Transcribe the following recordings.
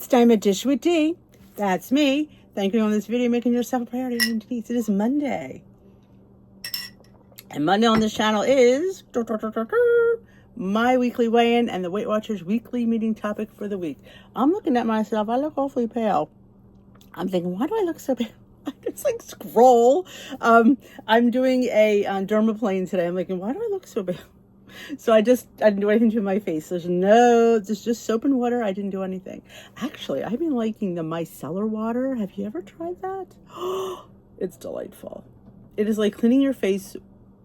It's time to dish with D. That's me. Thank you on this video, making yourself a priority. I'm Denise. It is Monday. And Monday on this channel is my weekly weigh-in and the Weight Watchers weekly meeting topic for the week. I'm looking at myself. I look awfully pale. I'm thinking, why do I look so pale? I just like scroll. I'm doing a dermaplane today. I'm thinking, why do I look so pale? So I didn't do anything to my face. There's just soap and water. I didn't do anything. Actually, I've been liking the micellar water. Have you ever tried that? It's delightful. It is like cleaning your face,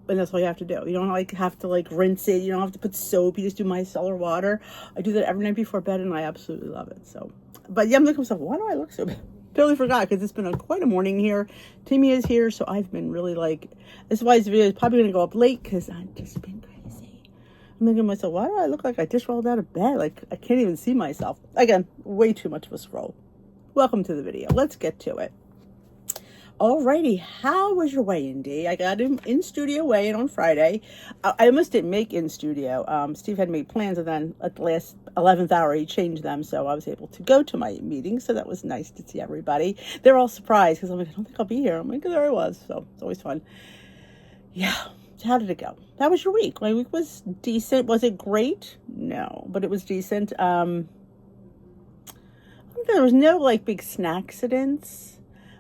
and that's all you have to do. You don't have to rinse it. You don't have to put soap. You just do micellar water. I do that every night before bed, and I absolutely love it. So, but yeah, I'm looking at myself. Why do I look so bad? Totally forgot, because it's been quite a morning here. Timmy is here, so I've been really this is why this video is probably going to go up late, because I've just been crazy. I'm thinking to myself, why do I look like I just rolled out of bed? Like, I can't even see myself. Again, way too much of a scroll. Welcome to the video. Let's get to it. Alrighty, how was your weigh-in, D? I got him in studio weigh-in on Friday. I almost didn't make in studio. Steve had made plans, and then at the last 11th hour, he changed them, so I was able to go to my meeting, so that was nice to see everybody. They're all surprised, because I'm like, I don't think I'll be here. I'm like, there I was, so it's always fun. Yeah, so how did it go? How was your week? My week was decent. Was it great? No, but it was decent. There was no, big snack accidents.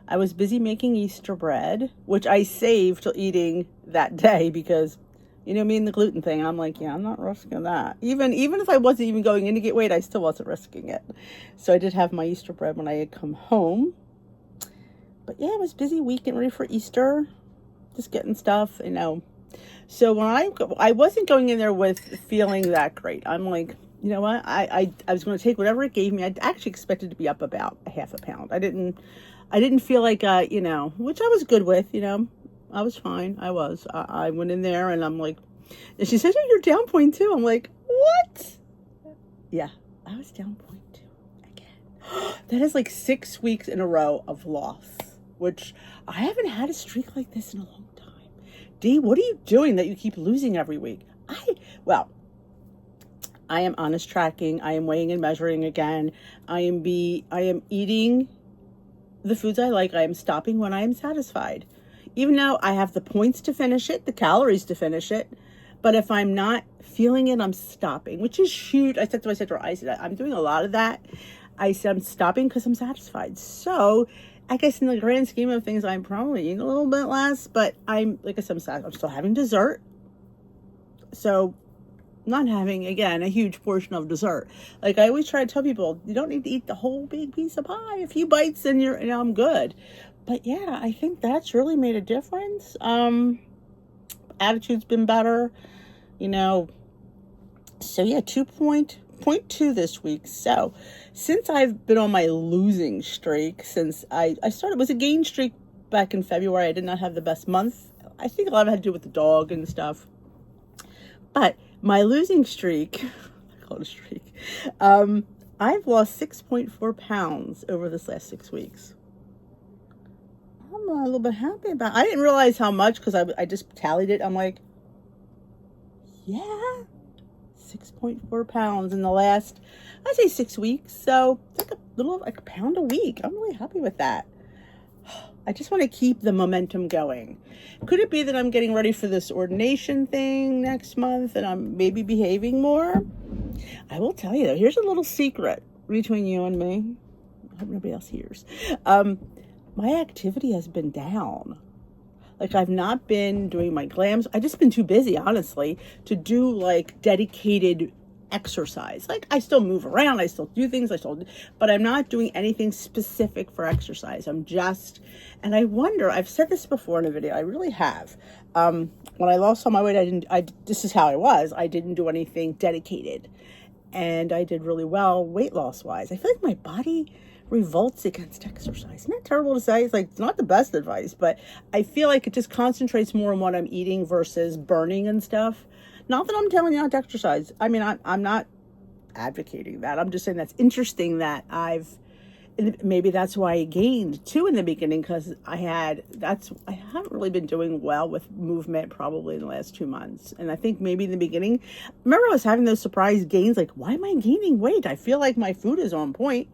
I was busy making Easter bread, which I saved till eating that day because, me and the gluten thing, I'm like, yeah, I'm not risking that. Even if I wasn't even going in to get weight, I still wasn't risking it. So I did have my Easter bread when I had come home. But yeah, it was a busy week getting ready for Easter, just getting stuff, So when I wasn't going in there with feeling that great. I'm like, you know what? I was going to take whatever it gave me. I actually expected to be up about a half a pound. I didn't feel like, which I was good with, I was fine. I went in there and I'm like, and she says, oh, you're down 0.2. I'm like, what? Yeah, I was down 0.2 again. That is 6 weeks in a row of loss, which I haven't had a streak like this in a long time. D, what are you doing that you keep losing every week? I am honest tracking. I am weighing and measuring again. I am eating the foods I like. I am stopping when I am satisfied. Even though I have the points to finish it, the calories to finish it. But if I'm not feeling it, I'm stopping, which is huge. I said I'm doing a lot of that. I said I'm stopping because I'm satisfied. So I guess in the grand scheme of things, I'm probably eating a little bit less, but I'm still having dessert. So not having, again, a huge portion of dessert. I always try to tell people, you don't need to eat the whole big piece of pie. A few bites and I'm good. But yeah, I think that's really made a difference. Attitude's been better, So yeah, 2.2 this week. So since I've been on my losing streak, since I started, it was a gain streak back in February. I did not have the best month. I think a lot of it had to do with the dog and stuff. But my losing streak, I call it a streak, I've lost 6.4 pounds over this last 6 weeks. I'm a little bit happy about it. I didn't realize how much because I just tallied it. I'm like, yeah, 6.4 pounds in the last, I'd say 6 weeks. So it's like a pound a week. I'm really happy with that. I just want to keep the momentum going. Could it be that I'm getting ready for this ordination thing next month and I'm maybe behaving more? I will tell you though, here's a little secret between you and me. I hope nobody else hears. My activity has been down. I've not been doing my glams. I've just been too busy, honestly, to do dedicated exercise. I still move around, I still do things, but I'm not doing anything specific for exercise. And I wonder, I've said this before in a video, I really have. When I lost all my weight, this is how I was. I didn't do anything dedicated. And I did really well weight loss wise. I feel like my body revolts against exercise. Isn't that terrible to say? It's not the best advice, but I feel like it just concentrates more on what I'm eating versus burning and stuff. Not that I'm telling you not to exercise. I mean, I'm not advocating that. I'm just saying that's interesting that maybe that's why I gained too in the beginning, because I haven't really been doing well with movement probably in the last 2 months. And I think maybe in the beginning, remember I was having those surprise gains, why am I gaining weight? I feel like my food is on point.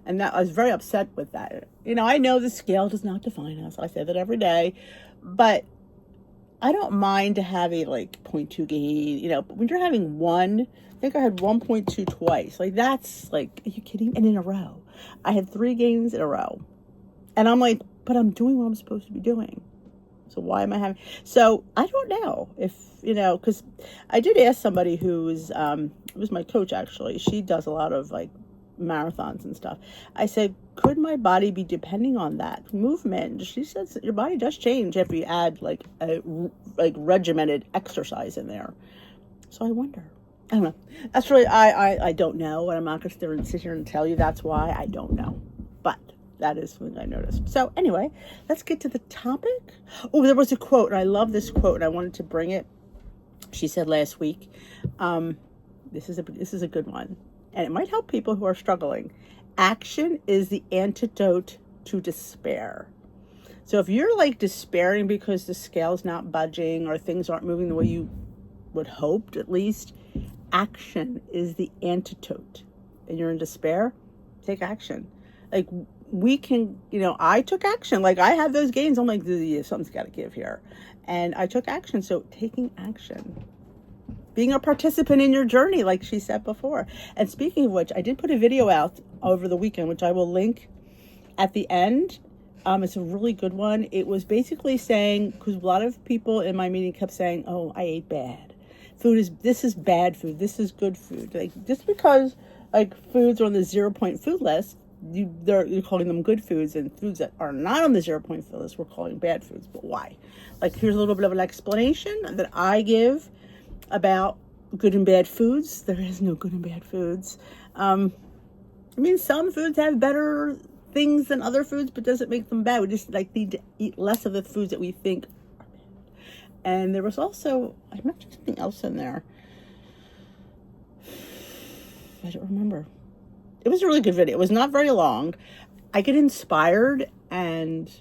And that I was very upset with that. I know the scale does not define us. I say that every day. But I don't mind to have a like 0.2 gain, but when you're having one, I think I had 1.2 twice. Like that's like, are you kidding? And in a row. I had 3 gains in a row. And I'm like, but I'm doing what I'm supposed to be doing. So why am I having, so I don't know if, because I did ask somebody who's, it was my coach actually. She does a lot of like marathons and stuff. I said, could my body be depending on that movement? She says your body does change if you add like a regimented exercise in there. So I wonder. I don't know. That's really, I don't know, and I'm not going to sit here and tell you that's why. I don't know. But that is something I noticed. So anyway, let's get to the topic. Oh, there was a quote, and I love this quote, and I wanted to bring it. She said last week, this is a good one, and it might help people who are struggling. Action is the antidote to despair. So if you're like despairing because the scale's not budging or things aren't moving the way you would hoped, at least, action is the antidote. And you're in despair, take action. Like we can, I took action. Like I had those gains. I'm like, something's got to give here. And I took action. So taking action. Being a participant in your journey, like she said before. And speaking of which, I did put a video out over the weekend, which I will link at the end. It's a really good one. It was basically saying, because a lot of people in my meeting kept saying, oh, I ate bad. This is bad food. This is good food. Like just because like foods are on the 0 point food list, you're calling them good foods, and foods that are not on the 0 point food list, we're calling bad foods. But why? Like here's a little bit of an explanation that I give about good and bad foods. There is no good and bad foods. Some foods have better things than other foods, but doesn't make them bad. We just need to eat less of the foods that we think are bad. And there was also, I mentioned something else in there. I don't remember. It was a really good video. It was not very long. I get inspired and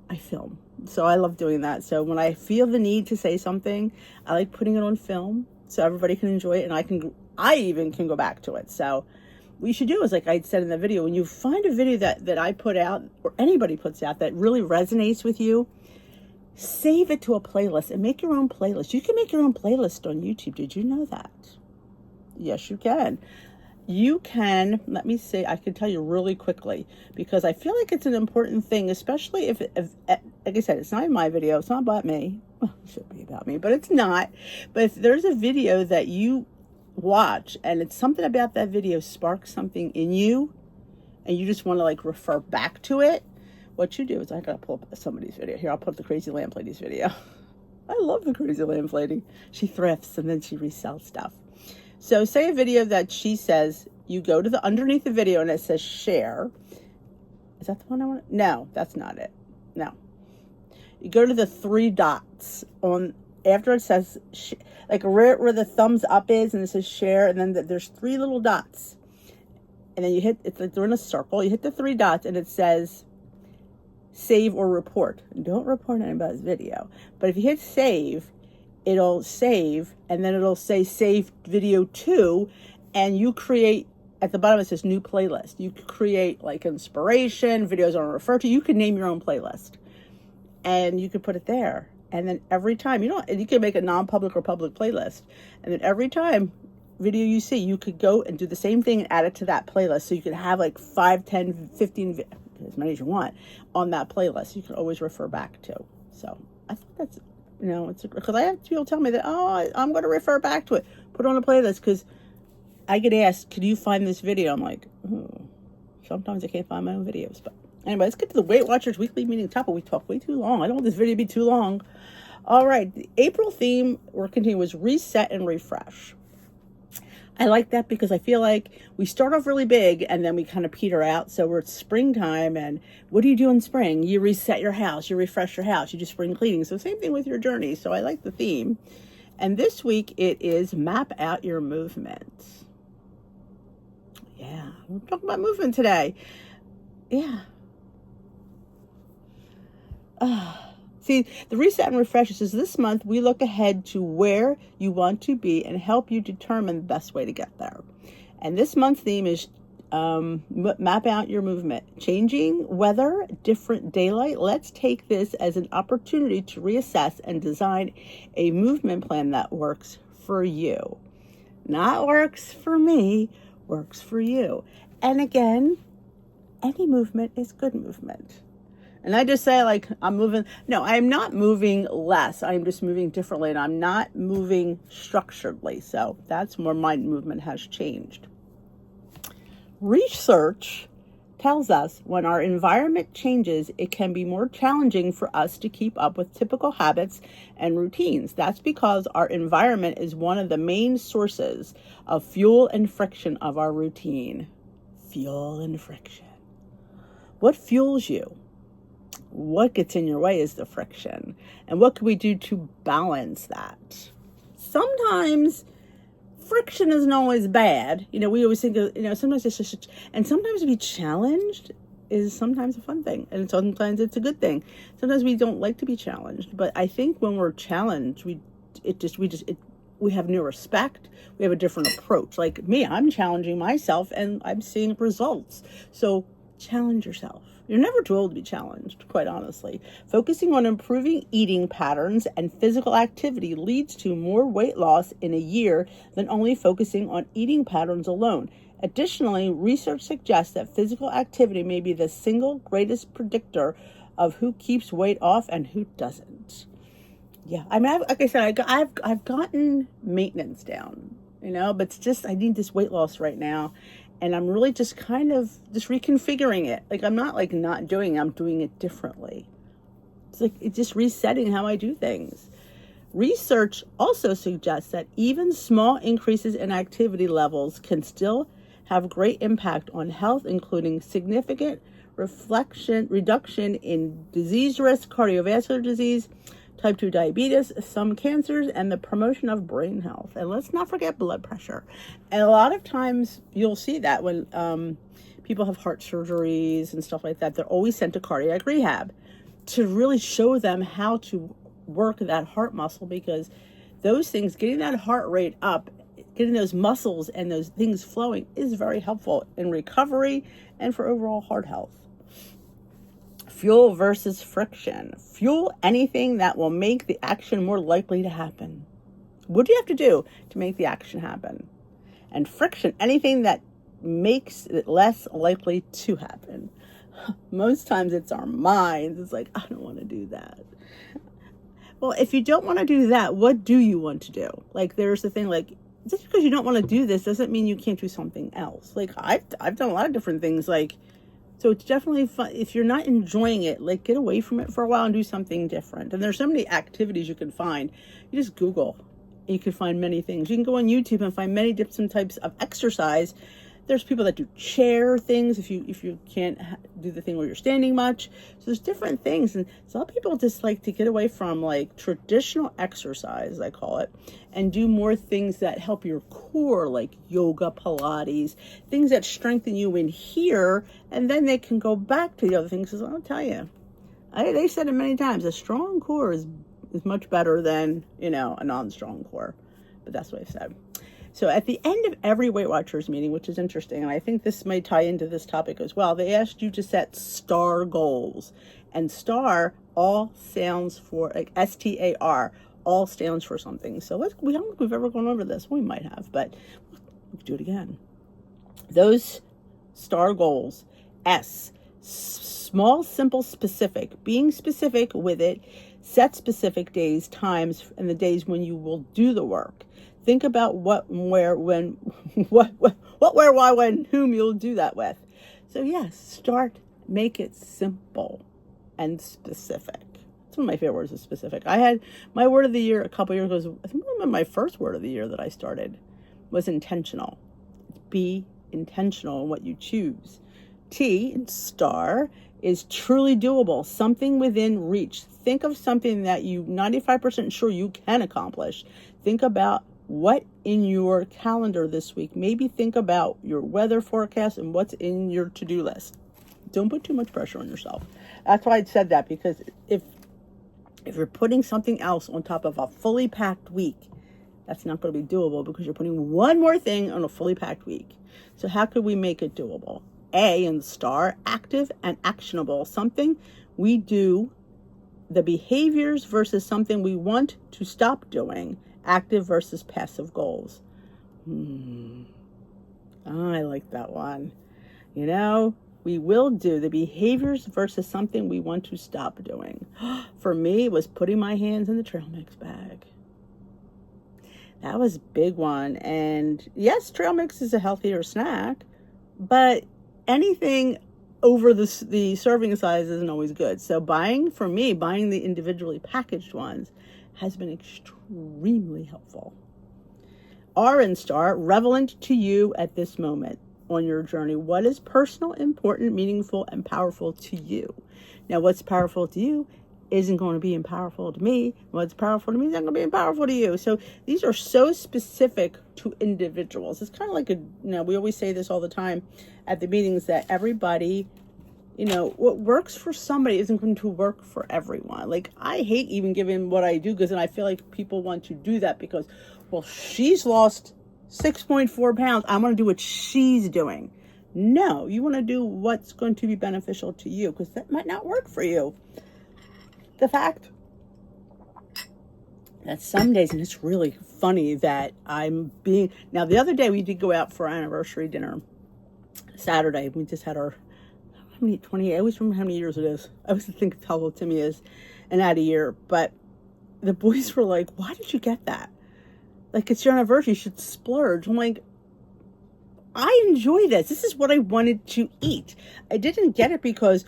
I film. So I love doing that. So when I feel the need to say something, I like putting it on film so everybody can enjoy it, and I even can go back to it. So what you should do is, like I said in the video, when you find a video that I put out or anybody puts out that really resonates with you, save it to a playlist and make your own playlist. You can make your own playlist on YouTube. Did you know that? Yes, you can. You can, let me see, I can tell you really quickly, because I feel like it's an important thing, especially if like I said, it's not in my video, it's not about me. Well, it should be about me, but it's not. But if there's a video that you watch and it's something about that video sparks something in you, and you just want to like refer back to it, what you do is, I gotta pull up somebody's video. Here, I'll put up the Crazy Lamp Lady's video. I love the Crazy Lamp Lady. She thrifts and then she resells stuff. So say a video that she says, you go to the underneath the video and it says share. Is that the one I want? No, that's not it. No. You go to the 3 dots on, after it says, like where the thumbs up is and it says share, and then there's 3 little dots. And then you hit, it's like they're in a circle. You hit the 3 dots and it says save or report. Don't report anybody's video. But if you hit save, it'll save, and then it'll say save video 2, and you create, at the bottom it says new playlist. You could create like inspiration, videos I want to refer to. You can name your own playlist and you could put it there. And then every time, and you can make a non-public or public playlist. And then every time video you see, you could go and do the same thing and add it to that playlist. So you could have like 5, 10, 15, as many as you want on that playlist. You can always refer back to. So I think that's, it's because I have people tell me that, I'm going to refer back to it. Put it on a playlist, because I get asked, could you find this video? I'm like, sometimes I can't find my own videos. But anyway, let's get to the Weight Watchers weekly meeting topic. We talk way too long. I don't want this video to be too long. All right. The April theme we're continuing was reset and refresh. I like that because I feel like we start off really big and then we kind of peter out. So we're at springtime, and what do you do in spring? You reset your house, you refresh your house, you do spring cleaning. So same thing with your journey. So I like the theme. And this week it is map out your movement. Yeah, we're talking about movement today. Yeah. See, the reset and refresh says this month we look ahead to where you want to be and help you determine the best way to get there. And this month's theme is Map out your movement. Changing weather, different daylight. Let's take this as an opportunity to reassess and design a movement plan that works for you. Not works for me, works for you. And again, any movement is good movement. And I just say, like, I'm moving. No, I'm not moving less. I'm just moving differently, and I'm not moving structuredly. So that's where my movement has changed. Research tells us when our environment changes, it can be more challenging for us to keep up with typical habits and routines. That's because our environment is one of the main sources of fuel and friction of our routine. Fuel and friction. What fuels you? What gets in your way is the friction. And what can we do to balance that? Sometimes friction isn't always bad. We always think of, sometimes it's just, and sometimes to be challenged is sometimes a fun thing. And sometimes it's a good thing. Sometimes we don't like to be challenged. But I think when we're challenged, we have new respect. We have a different approach. Like me, I'm challenging myself and I'm seeing results. So challenge yourself. You're never too old to be challenged, quite honestly. Focusing on improving eating patterns and physical activity leads to more weight loss in a year than only focusing on eating patterns alone. Additionally, research suggests that physical activity may be the single greatest predictor of who keeps weight off and who doesn't. Yeah, I mean, like I said, I've gotten maintenance down, but it's just I need this weight loss right now. And I'm really just kind of just reconfiguring it. Like I'm not like not doing it, I'm doing it differently. It's just resetting how I do things. Research also suggests that even small increases in activity levels can still have great impact on health, including significant reduction in disease risk, cardiovascular disease, type 2 diabetes, some cancers, and the promotion of brain health. And let's not forget blood pressure. And a lot of times you'll see that when people have heart surgeries and stuff like that, they're always sent to cardiac rehab to really show them how to work that heart muscle, because those things, getting that heart rate up, getting those muscles and those things flowing is very helpful in recovery and for overall heart health. Fuel versus friction. Fuel anything that will make the action more likely to happen. What do you have to do to make the action happen? And friction, anything that makes it less likely to happen. Most times it's our minds. It's like, I don't want to do that. Well, if you don't want to do that, what do you want to do? Like, there's the thing, like, just because you don't want to do this doesn't mean you can't do something else. Like, I've done a lot of different things, like, so it's definitely fun. If you're not enjoying it, like get away from it for a while and do something different. And there's so many activities you can find. You just Google. You can find many things. You can go on YouTube and find many different types of exercise. There's people that do chair things if you can't do the thing where you're standing much. So there's different things. And some people just like to get away from like traditional exercise, I call it, and do more things that help your core, like yoga, Pilates, things that strengthen you in here. And then they can go back to the other things. Because I'll tell you, they said it many times, a strong core is much better than, a non-strong core. But that's what I said. So at the end of every Weight Watchers meeting, which is interesting, and I think this may tie into this topic as well, they asked you to set STAR goals. And STAR all stands for, like S.T.A.R, all stands for something. So we don't think we've ever gone over this. We might have, but we could do it again. Those STAR goals, S, small, simple, specific. Being specific with it, set specific days, times, and the days when you will do the work. Think about what, where, when, where, why, when, whom you'll do that with. So yes, make it simple and specific. It's one of my favorite words is specific. I had my word of the year a couple years ago. I think one of my first word of the year that I started was intentional. Be intentional in what you choose. T, STAR, is truly doable, something within reach. Think of something that you 95% sure you can accomplish. Think about what in your calendar this week. Maybe think about your weather forecast and what's in your to-do list. Don't put too much pressure on yourself. That's why I said that, because if you're putting something else on top of a fully packed week, That's not going to be doable because you're putting one more thing on a fully packed week. So how could we make it doable? A in STAR, active and actionable. Something we do, the behaviors versus something we want to stop doing. Active versus passive goals. I like that one. You know, we will do the behaviors versus something we want to stop doing. For me, it was putting my hands in the trail mix bag. That was a big one. And yes, trail mix is a healthier snack, but anything over the serving size isn't always good. So buying the individually packaged ones has been extremely helpful. R in STAR, relevant to you at this moment on your journey. What is personal, important, meaningful, and powerful to you? Now, what's powerful to you isn't going to be powerful to me. What's powerful to me isn't going to be powerful to you. So these are so specific to individuals. It's kind of like we always say this all the time at the meetings, that everybody, what works for somebody isn't going to work for everyone. Like, I hate even giving what I do, because then I feel like people want to do that because, well, she's lost 6.4 pounds. I'm going to do what she's doing. No, you want to do what's going to be beneficial to you, because that might not work for you. The fact that some days, and it's really funny that now the other day we did go out for our anniversary dinner. Saturday, we just had our, 28, I always remember how many years it is. I always think how old Timmy is and add a year. But the boys were like, why did you get that? Like, it's your anniversary, you should splurge. I'm like, I enjoy this. This is what I wanted to eat. I didn't get it because,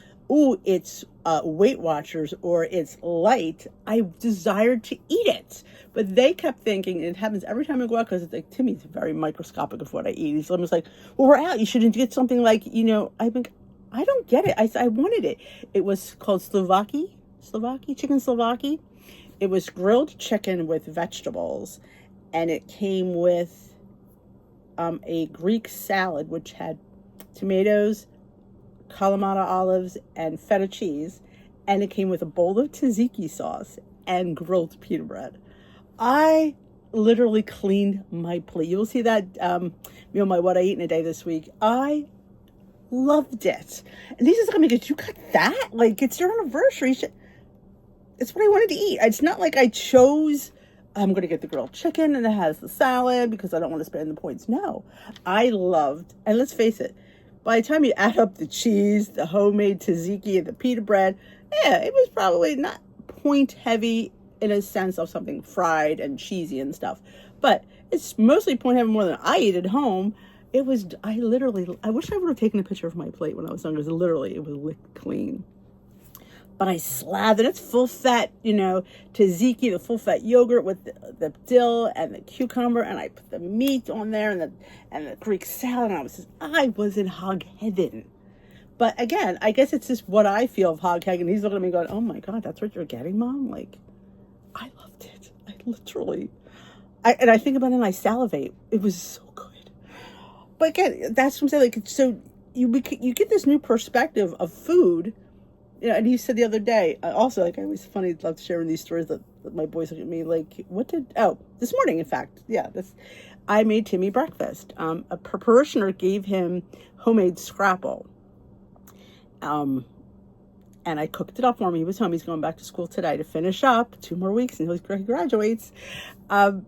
it's Weight Watchers or it's light. I desired to eat it. But they kept thinking, and it happens every time I go out, because it's like, Timmy's very microscopic of what I eat. He's almost like, well, we're out. You shouldn't get something like, I think, I don't get it. I wanted it. It was called chicken Slovaki. It was grilled chicken with vegetables. And it came with a Greek salad, which had tomatoes, Kalamata olives, and feta cheese. And it came with a bowl of tzatziki sauce and grilled pita bread. I literally cleaned my plate. You'll see that, my what I eat in a day this week. I loved it. And these are going to you got that? Like, it's your anniversary. It's what I wanted to eat. It's not like I chose, I'm going to get the grilled chicken and it has the salad because I don't want to spend the points. No, I loved, and let's face it, by the time you add up the cheese, the homemade tzatziki, and the pita bread, it was probably not point heavy in a sense of something fried and cheesy and stuff. But it's mostly point heavy more than I eat at home. I wish I would have taken a picture of my plate when I was younger, because literally it was licked clean. But I slathered, it's full fat, tzatziki, the full fat yogurt with the dill and the cucumber, and I put the meat on there and the Greek salad, and I was in hog heaven. But again, I guess it's just what I feel of hog heaven. He's looking at me going, oh my God, that's what you're getting, Mom? Like, I loved it. I literally, I think about it and I salivate. It was so good. But again, that's what I'm saying. Like, so you get this new perspective of food. And he said the other day, also, like, I always love sharing these stories that my boys look at me like, this morning, in fact, I made Timmy breakfast. A parishioner gave him homemade scrapple. And I cooked it up for him. He was home. He's going back to school today to finish up 2 more weeks until he graduates. So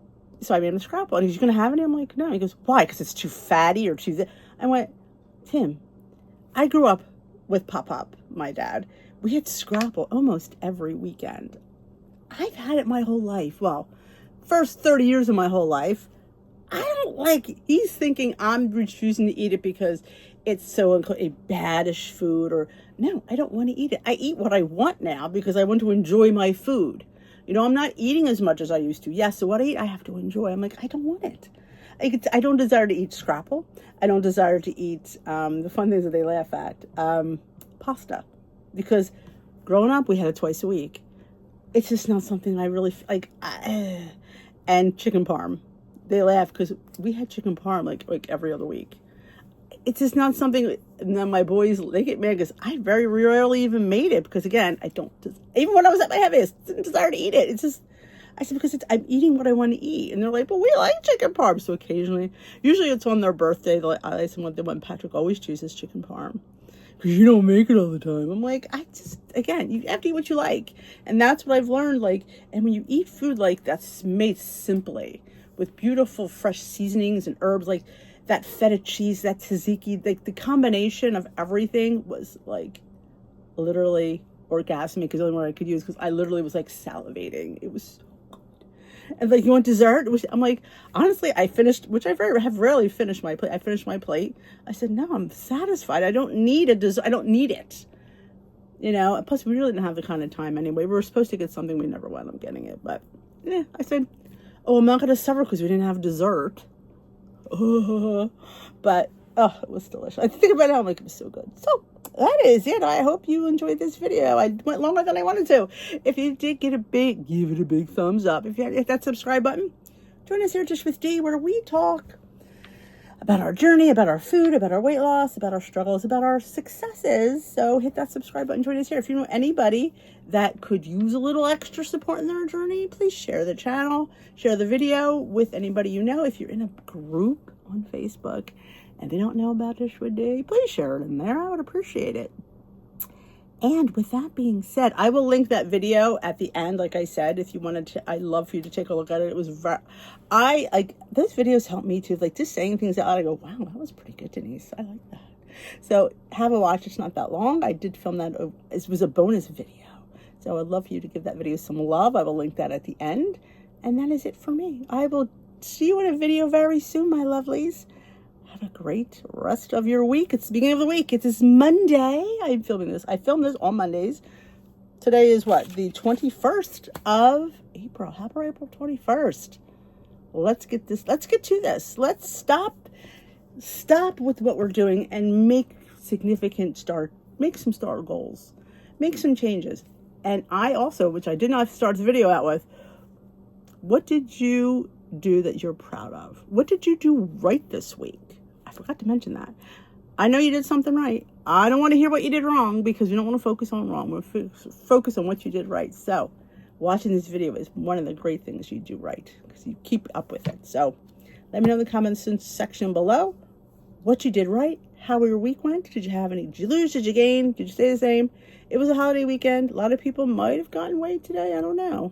I made him a scrapple. And he's going to have it? I'm like, no. He goes, why? Because it's too fatty or too... I went, Tim, I grew up with Pop, my dad. We had scrapple almost every weekend. I've had it my whole life. Well, first 30 years of my whole life. I don't like it. He's thinking I'm refusing to eat it because it's so a baddish food, or no, I don't want to eat it. I eat what I want now because I want to enjoy my food. I'm not eating as much as I used to. Yes, so what I eat, I have to enjoy. I'm like, I don't want it. I don't desire to eat scrapple. I don't desire to eat, the fun things that they laugh at, pasta. Because growing up, we had it twice a week. It's just not something I really like. And chicken parm. They laugh because we had chicken parm like every other week. It's just not something. And then my boys, they get mad because I very rarely even made it, because again, I don't. Even when I was at my heaviest, didn't desire to eat it. It's just, I said, because I'm eating what I want to eat. And they're like, but we like chicken parm. So occasionally, usually it's on their birthday. I ask them what they want. Patrick always chooses chicken parm. Because you don't make it all the time. I'm like, again, you have to eat what you like. And that's what I've learned. Like, and when you eat food like that's made simply with beautiful fresh seasonings and herbs, like that feta cheese, that tzatziki, like the combination of everything was like literally orgasmic, because the only word I could use, because I literally was like salivating. It was so good. And like, you want dessert? I'm like, honestly, I finished, which have rarely finished my plate. I finished my plate. I said, no, I'm satisfied. I don't need a dessert. I don't need it. You know, plus we really didn't have the kind of time anyway. We were supposed to get something. We never wound up getting it. But yeah, I said, oh, I'm not going to suffer because we didn't have dessert. But, oh, it was delicious. I think about it now, I'm like, it was so good. So that is it. I hope you enjoyed this video. I went longer than I wanted to. If you did, give it a big thumbs up. If you hit that subscribe button, join us here at Dish with D, where we talk about our journey, about our food, about our weight loss, about our struggles, about our successes. So hit that subscribe button, join us here. If you know anybody that could use a little extra support in their journey, please share the channel, share the video with anybody you know. If you're in a group on Facebook and they don't know about Dish with D, please share it in there. I would appreciate it. And with that being said, I will link that video at the end. Like I said, if you wanted to, I'd love for you to take a look at it. It was those videos help me too. Like just saying things out loud, I go, wow, that was pretty good, Denise. I like that. So have a watch. It's not that long. I did film that. It was a bonus video. So I'd love for you to give that video some love. I will link that at the end. And that is it for me. I will see you in a video very soon, my lovelies. Have a great rest of your week. It's the beginning of the week. It is Monday. I'm filming this. I film this on Mondays. Today is what? The 21st of April. Happy April 21st. Let's get to this. Let's stop with what we're doing and make some STAR goals. Make some changes. And I also, which I did not start the video out with, what did you do that you're proud of? What did you do right this week? I forgot to mention that. I know you did something right. I don't want to hear what you did wrong, because we don't want to focus on wrong. We'll focus on what you did right. So watching this video is one of the great things you do right, because you keep up with it. So let me know in the comments section below what you did right, how your week went. Did you have any? Did you lose? Did you gain? Did you stay the same? It was a holiday weekend. A lot of people might have gotten weight today. I don't know.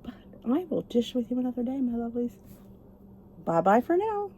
But I will dish with you another day, my lovelies. Bye-bye for now.